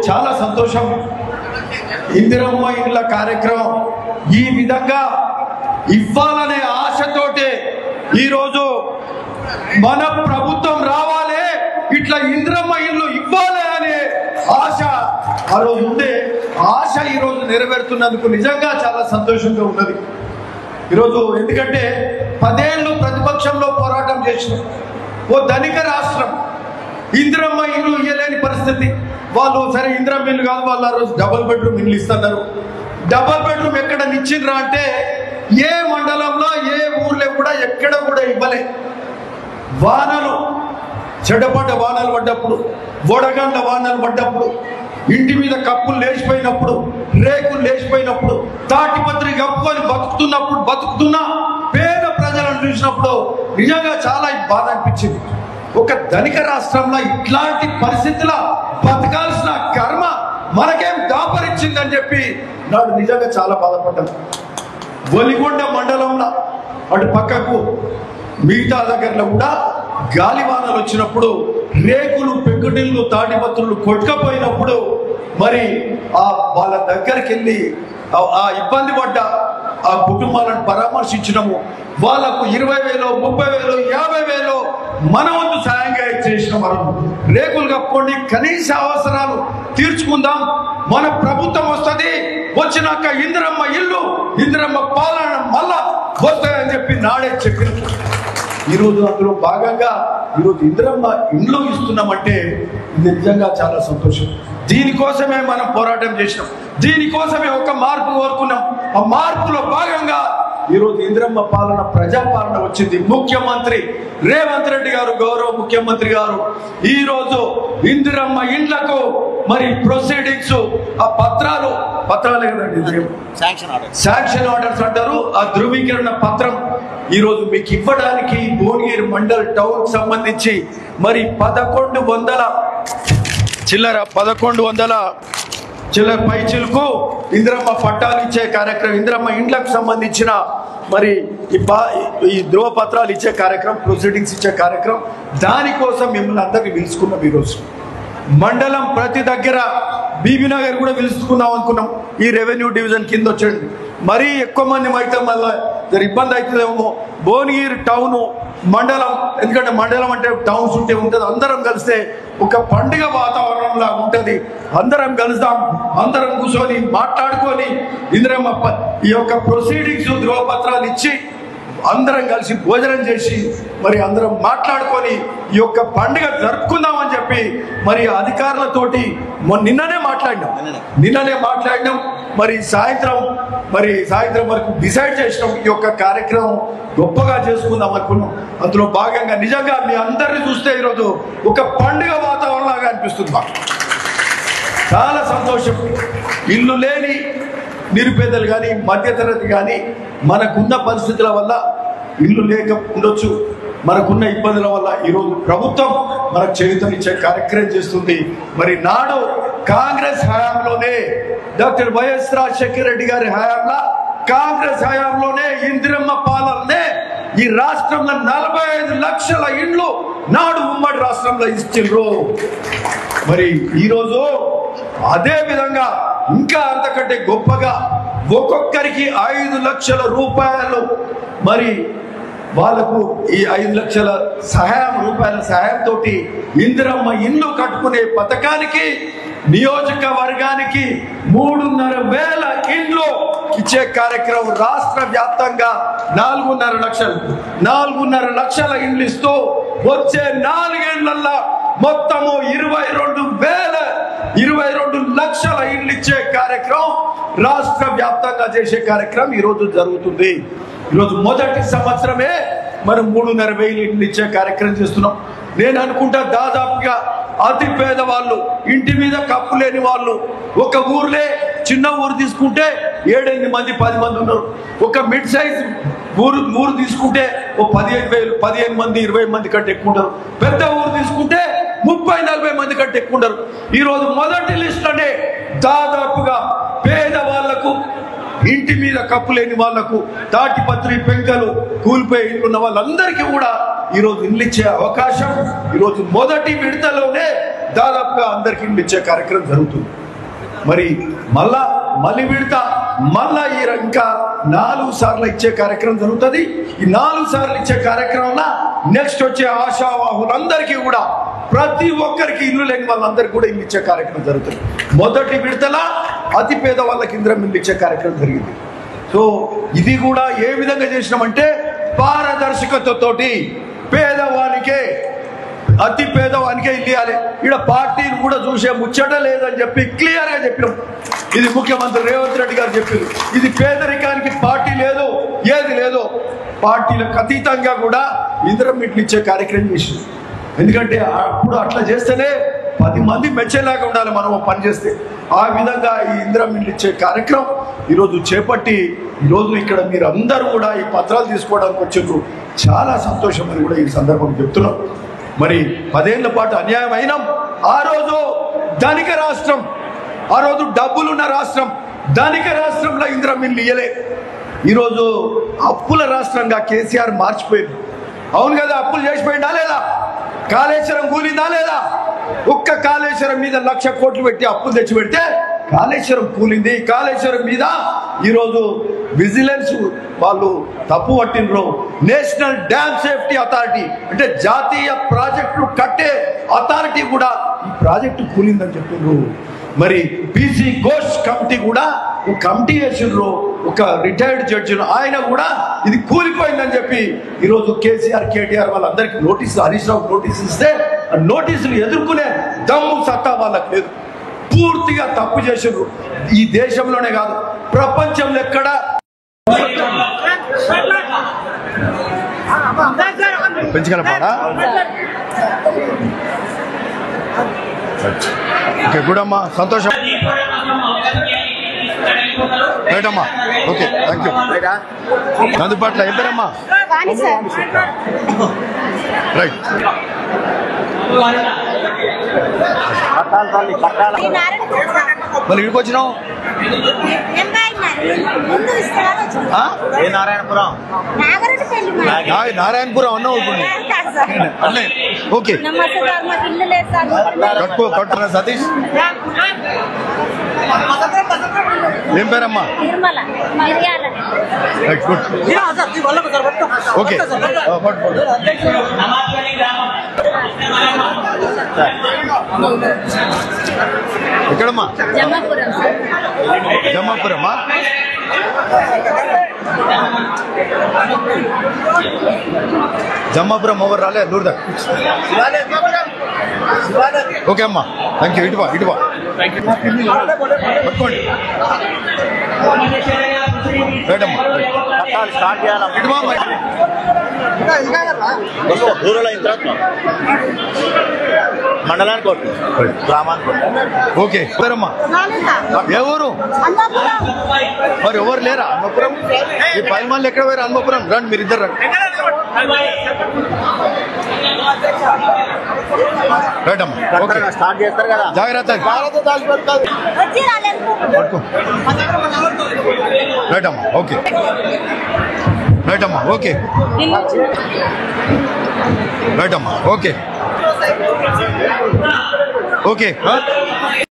చాలా సంతోషం. ఇందిరమ్మ ఇండ్ల కార్యక్రమం ఈ విధంగా ఇవ్వాలనే ఆశతోటే ఈరోజు మన ప్రభుత్వం రావాలి, ఇట్లా ఇందిరమ్మ ఇల్లు ఇవ్వాలి అనే ఆశ ఆ రోజు ఉండే ఆశ ఈరోజు నెరవేరుతున్నందుకు నిజంగా చాలా సంతోషంగా ఉన్నది ఈరోజు. ఎందుకంటే 10 ఏళ్ళు ప్రతిపక్షంలో పోరాటం చేసిన ఓ ధనిక రాష్ట్రం ఇందిరమ్మ ఇల్లు ఇవ్వలేని పరిస్థితి. వాళ్ళు సరే ఇందిరమ్మ ఇల్లు కాదు, వాళ్ళు ఆ రోజు డబుల్ బెడ్రూమ్ ఇల్లు ఇస్తున్నారు. డబుల్ బెడ్రూమ్ ఎక్కడ ఇచ్చిండ్రా అంటే ఏ మండలంలో ఏ ఊర్లో కూడా ఎక్కడ కూడా ఇవ్వలే. వానలు చెడ్డపడ్డ వానలు పడ్డప్పుడు, వడగండ్ల వానలు పడ్డప్పుడు, ఇంటి మీద కప్పులు లేచిపోయినప్పుడు, రేకులు లేచిపోయినప్పుడు, తాటిపత్రి కప్పుకొని బతుకుతున్న పేద ప్రజలను చూసినప్పుడు నిజంగా చాలా బాధ అనిపించింది. ఒక ధనిక రాష్ట్రంలో ఇట్లాంటి పరిస్థితుల బతకాల్సిన కర్మ మనకేం దాపరిచ్చిందని చెప్పి నాడు నిజంగా చాలా బాధపడ్డాను. ఒలిగొండ మండలంలో అటు పక్కకు మిగతా దగ్గరలో కూడా గాలివానలు వచ్చినప్పుడు రేకులు, పెంకుటిల్లు, తాటిపత్రులు కొట్టుకపోయినప్పుడు మరి వాళ్ళ దగ్గరికి వెళ్ళి ఆ ఇబ్బంది పడ్డ ఆ కుటుంబాలను పరామర్శించినము. వాళ్ళకు 20,000, 30,000, 50,000 మన వంతు సాయంగా చేసిన మనం. రేకులు కప్పుకోండి, కనీస అవసరాలు తీర్చుకుందాం, మన ప్రభుత్వం వస్తుంది, వచ్చినాక ఇందిరమ్మ ఇల్లు, ఇందిరమ్మ పాలన మళ్ళా వస్తాయని చెప్పి నాడే చెప్పిన ఈరోజు అందులో భాగంగా ఈరోజు ఇందిరమ్మ ఇండ్లు ఇస్తున్నామంటే ఇది నిజంగా చాలా సంతోషం. దీనికోసమే మనం పోరాటం చేసినాం, దీనికోసమే ఒక మార్పు కోరుకున్నాం. ఆ మార్పులో భాగంగా ఈరోజు ఇందిరమ్మ పాలన, ప్రజాపాలన వచ్చింది. ముఖ్యమంత్రి రేవంత్ రెడ్డి గారు, గౌరవ ముఖ్యమంత్రి గారు ఈరోజు ఇందిరమ్మ ఇండ్లకు మరి ప్రొసీడింగ్స్, ఆ పత్రాలే కదండి, శాంక్షన్ ఆర్డర్స్ అంటారు, ఆ ధృవీకరణ పత్రం ఈరోజు మీకు ఇవ్వడానికి భువనగిరి మండల్ టౌన్ సంబంధించి మరి 1100 చిల్లర పైచిలకు ఇందిరమ్మ పట్టాలు ఇచ్చే కార్యక్రమం, ఇందిరమ్మ ఇండ్లకు సంబంధించిన మరి ఈ ధృవపత్రాలు ఇచ్చే కార్యక్రమం, ప్రొసీడింగ్స్ ఇచ్చే కార్యక్రమం, దానికోసం మిమ్మల్ని అందరినీ పిలుచుకున్నాం. ఈరోజు మండలం ప్రతి దగ్గర బీబీనగర్ కూడా పిలుచుకుందాం అనుకున్నాం. ఈ రెవెన్యూ డివిజన్ కింద వచ్చండి, మరీ ఎక్కువ మంది అయితే మళ్ళీ ఇబ్బంది అవుతుందేమో. భువనగిరి టౌను మండలం, ఎందుకంటే మండలం అంటే టౌన్స్ ఉంటే ఉంటుంది, అందరం కలిస్తే ఒక పండుగ వాతావరణంలా ఉంటుంది. అందరం కలుద్దాం, అందరం కూర్చొని మాట్లాడుకొని ఇందిరమ్మ ఈ యొక్క ప్రొసీడింగ్స్, ధృవపత్రాలు ఇచ్చి అందరం కలిసి భోజనం చేసి మరి అందరం మాట్లాడుకొని ఈ యొక్క పండుగ జరుపుకుందామని చెప్పి మరి అధికారులతోటి నిన్ననే మాట్లాడినాం. మరి సాయంత్రం వరకు డిసైడ్ చేసినాం. ఈ యొక్క కార్యక్రమం గొప్పగా చేసుకుందాం అనుకున్నాం. అందులో భాగంగా నిజంగా మీ అందరినీ చూస్తే ఈరోజు ఒక పండుగ వాతావరణంలాగా అనిపిస్తుంది. మాకు చాలా సంతోషం. ఇల్లు లేని నిరుపేదలు కానీ, మధ్యతరగతి కానీ, మనకున్న పరిస్థితుల వల్ల ఇల్లు లేక ఉండొచ్చు, మనకున్న ఇబ్బందుల వల్ల ఈరోజు ప్రభుత్వం మనకు చేయూతనిచ్చే కార్యక్రమం చేస్తుంది. మరి నాడు కాంగ్రెస్ హయాంలోనే, డాక్టర్ వైఎస్ రాజశేఖర రెడ్డి గారి హయాంలో, కాంగ్రెస్ హయాంలోనే ఇందిరమ్మ పాలననే ఈ రాష్ట్రంలో 45 లక్షల ఇండ్లు నాడు ఉమ్మడి రాష్ట్రంలో ఇచ్చిండ్రు. మరి ఈరోజు అదే విధంగా ఇంకా అంతకంటే గొప్పగా ఒక్కొక్కరికి 5 లక్షల రూపాయలు మరి వాళ్ళకు ఈ 5 లక్షల రూపాయల సహాయంతో ఇందిరమ్మ ఇల్లు కట్టుకునే పథకానికి నియోజకవర్గానికి 3,500 ఇండ్లు ఇచ్చే కార్యక్రమం రాష్ట్ర వ్యాప్తంగా 4,5 లక్షల ఇండ్లు ఇస్తూ వచ్చే 4 ఏళ్లలో మొత్తము 22 లక్షల ఇండ్లు ఇచ్చే కార్యక్రమం రాష్ట్ర వ్యాప్తంగా చేసే కార్యక్రమం ఈరోజు జరుగుతుంది. ఈరోజు మొదటి సంవత్సరమే మనం 3,500 ఇండ్లు ఇచ్చే కార్యక్రమం చేస్తున్నాం. నేను అనుకుంటా దాదాపుగా అతి పేదవాళ్ళు, ఇంటి మీద కప్పు లేని వాళ్ళు, ఒక ఊర్లే చిన్న ఊరు తీసుకుంటే 7-8 మంది 10 మంది ఉన్నారు. ఒక మిడ్ సైజ్ ఊరు తీసుకుంటే ఓ 15 మంది 20 మంది కంటే ఎక్కువ ఉంటారు. పెద్ద ఊరు తీసుకుంటే 30-40 మంది కంటే ఎక్కువ ఉంటారు. ఈరోజు మొదటి లిస్టులోనే దాదాపుగా పేదవాళ్లకు, ఇంటి మీద కప్పు లేని వాళ్లకు, తాటిపత్రి పెంకలు కూలిపోయి ఉన్న వాళ్ళందరికీ కూడా ఈరోజు ఇల్లు ఇచ్చే అవకాశం ఈరోజు మొదటి విడతలోనే దాదాపుగా అందరికీ ఇండ్లు ఇచ్చే కార్యక్రమం జరుగుతుంది. మరి మళ్ళీ విడత ఇంకా 4 సార్లు ఇచ్చే కార్యక్రమం జరుగుతుంది. ఈ 4 సార్లు ఇచ్చే కార్యక్రమంలో నెక్స్ట్ వచ్చే ఆశావాహులందరికీ కూడా ప్రతి ఒక్కరికి ఇల్లు లేని వాళ్ళందరికీ కూడా ఇల్లు ఇచ్చే కార్యక్రమం జరుగుతుంది. మొదటి విడతల అతి పేద వాళ్ళకి ఇందిరం ఇల్లు ఇచ్చే కార్యక్రమం జరిగింది. సో ఇది కూడా ఏ విధంగా చేసినామంటే పారదర్శకతతోటి పేదవానికే అతి పేదవానికే ఇల్లు ఇవ్వాలి. ఇక్కడ పార్టీని కూడా చూసే ముచ్చట లేదని చెప్పి క్లియర్గా చెప్పినాం. ఇది ముఖ్యమంత్రి రేవంత్ రెడ్డి గారు చెప్పారు. ఇది పేదరికానికి పార్టీ లేదు, ఏది లేదు. పార్టీలకు అతీతంగా కూడా ఇందిరం ఇండ్లు ఇచ్చే కార్యక్రమం చేసింది. ఎందుకంటే అప్పుడు అట్లా చేస్తేనే 10 మంది మెచ్చేలాగా ఉండాలి మనం పని చేస్తే. ఆ విధంగా ఈ ఇందిరం ఇండ్లు ఇచ్చే కార్యక్రమం ఈరోజు చేపట్టి ఈరోజు ఇక్కడ మీరు అందరూ కూడా ఈ పత్రాలు తీసుకోవడానికి వచ్చారు. చాలా సంతోషం అని కూడా ఈ సందర్భంగా చెప్తున్నాం. మరి 10 ఏళ్ల పాటు అన్యాయం అయినాం. ఆ రోజు ధనిక రాష్ట్రం, ఆ రోజు డబ్బులున్న రాష్ట్రం, ధనిక రాష్ట్రంలో ఇందిరం ఇల్లు ఇయ్యలే. ఈరోజు అప్పుల రాష్ట్రంగా కేసీఆర్ మార్చిపోయింది. అవును కదా, అప్పులు చేసిపోయిందా లేదా? కాళేశ్వరం కూలిందా లేదా? ఒక్క కాళేశ్వరం మీద 1,00,000 కోట్లు పెట్టి అప్పులు తెచ్చి పెడితే కాళేశ్వరం కూలింది. కాళేశ్వరం మీద ఈరోజు విజిలెన్స్ వాళ్ళు తప్పు పట్టినరు. నేషనల్ డ్యామ్ సేఫ్టీ అథారిటీ అంటే జాతీయ ప్రాజెక్టులు కట్టే అథారిటీ కూడా ఈ ప్రాజెక్టు కూలిందని చెప్పిండ్రు. మరి పీసీ ఘోష్ కమిటీ కూడా ఒక కమిటీ వేసిండ్రు, ఒక రిటైర్డ్ జడ్జి, ఆయన కూడా ఇది కూలిపోయిందని చెప్పి ఈరోజు కేసీఆర్ కేటీఆర్ వాళ్ళందరికీ నోటీసులు, హరీష్ రావు నోటీసులు ఇస్తే ఆ నోటీసులు ఎదుర్కొనే దమ్ము సత్తా వాళ్ళకి లేదు. పూర్తిగా తప్పు చేసిండ్రు. ఈ దేశంలోనే కాదు, ప్రపంచంలో ఎక్కడ పెంచగలపాడా? ఓకే, గుడ్ అమ్మా, సంతోషం. రైట్ అమ్మా, ఓకే, థ్యాంక్ యూ. అందుబాటులో ఏం పేరమ్మా? రైట్. మళ్ళీ ఇక్కడికి వచ్చినావు? నారాయణపురం అన్నావు. ఓకే, కట్టుకున్నా. సతీష్ ఏం పేరమ్మా? Right, good. ఓకే, ఎక్కడమ్మా? జమ్మాపురమ్మా? జమ్మాపురం ఎవరు రాలే? దూరదా? ఓకే అమ్మా, థ్యాంక్ యూ. ఇటువా పట్టుకోండి. రైట్ అమ్మా, ఇటువా మండలానికి గ్రామానికి. ఓకే, పేరమ్మా? ఏ ఊరు? మరి ఎవరు లేరా అన్నపురం? ఈ 10 మంది ఎక్కడ పోయారు? అన్నపురం రండి, మీరు ఇద్దరు రండి. రైట్ అమ్మా, ఓకే, స్టార్ట్ చేస్తారు కదా, జాగ్రత్త. రైట్ అమ్మా, ఓకే. రైట్ అమ్మా, ఓకే. రైట్ అమ్మా, ఓకే. ఓకే.